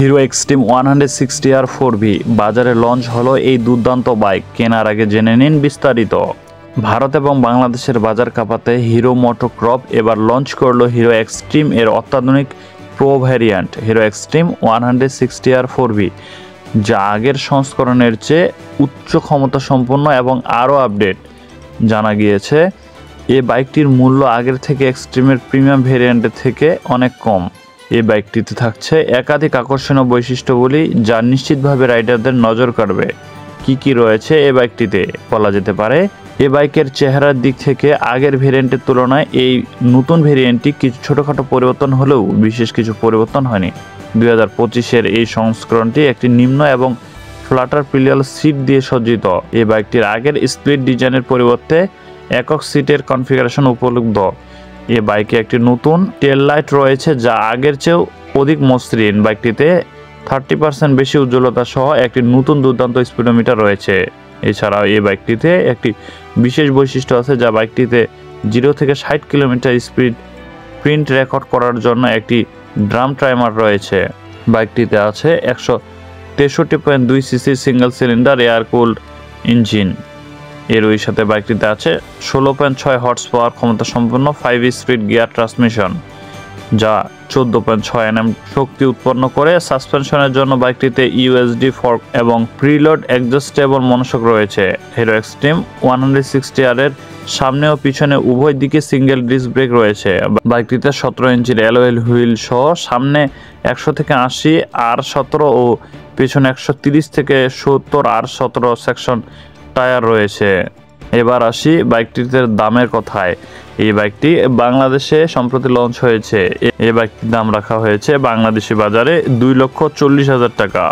Hero extreme 160R 4V বাজারে launch হলো এই দুর্দান্ত বাইক। কেনার আগে জেনে নিন বিস্তারিত। ভারত এবং বাংলাদেশের বাজার কাঁপাতে হিরো মোটোক্রপ এবার লঞ্চ করলো হিরো এক্সট্রিম এর অত্যাধুনিক pro variant hero extreme 160R 4V, যা আগের সংস্করণের চেয়ে উচ্চ ক্ষমতা সম্পন্ন এবং আরও আপডেট। জানা গিয়েছে এই বাইকটির মূল্য আগের থেকে এক্সট্রিমের প্রিমিয়াম ভ্যারিয়েন্টের থেকে অনেক কম। এই বাইকটিতে থাকছে একাধিক আকর্ষণীয় বৈশিষ্ট্যগুলি যা নিশ্চিতভাবে রাইডারদের নজর কাড়বে। কি রয়েছে এই বাইকটিতে বলা যেতে পারে। এই বাইকের চেহারার দিক থেকে আগের ভ্যারিয়েন্টের তুলনায় এই নতুন ভ্যারিয়েন্টটি কিছু ছোটোখাটো পরিবর্তন হলেও বিশেষ কিছু পরিবর্তন হয়নি। 2025-এর এই সংস্করণটি একটি নিম্ন এবং ফ্ল্যাটার পিলিয়াল সিট দিয়ে সজ্জিত। এই বাইকটির আগের স্প্লিট ডিজাইনের পরিবর্তে একক সিটের কনফিগারেশন উপলব্ধ। এই বাইকে একটি নতুন টেল লাইট রয়েছে যা আগের চেয়েও অধিক মসৃণ। বাইকটিতে 30% বেশি উজ্জ্বলতা সহ একটি নতুন দুর্দান্ত স্পিডোমিটার রয়েছে। এছাড়াও এই বাইকটিতে একটি বিশেষ বৈশিষ্ট্য আছে যা বাইকটিতে 0 থেকে 60 কিলোমিটার স্পিড প্রিন্ট রেকর্ড করার জন্য একটি ড্রাম টাইমার রয়েছে। বাইকটিতে আছে 163.2 CC single cylinder air cooled engine. এর ওই সাথে বাইকটিতে আছে 16.6 হর্স পাওয়ার ক্ষমতা সম্পন্ন 5 স্পিড গিয়ার ট্রান্সমিশন, যা 14.6 Nm শক্তি উৎপন্ন করে। সাসপেনশনের জন্য বাইকটিতে ইউএসডি ফর্ক এবং প্রিলোড অ্যাডজাস্টেবল মনোশক রয়েছে। হিরো এক্সট্রিম 160R এর সামনে ও পিছনে উভয় দিকে সিঙ্গেল ডিস্ক ব্রেক রয়েছে। বাইকটিতে 17 ইঞ্চির অ্যালয়েল হুইল সহ সামনে 100 থেকে 80 R17 ও পিছনে 130 থেকে 70 R17 সেকশন টায়ার রয়েছে। এবার আসি বাইকটিতে দামের কথায়। এই বাইকটি বাংলাদেশে সম্প্রতি লঞ্চ হয়েছে। এই বাইকটির দাম রাখা হয়েছে বাংলাদেশি বাজারে 2,40,000 টাকা।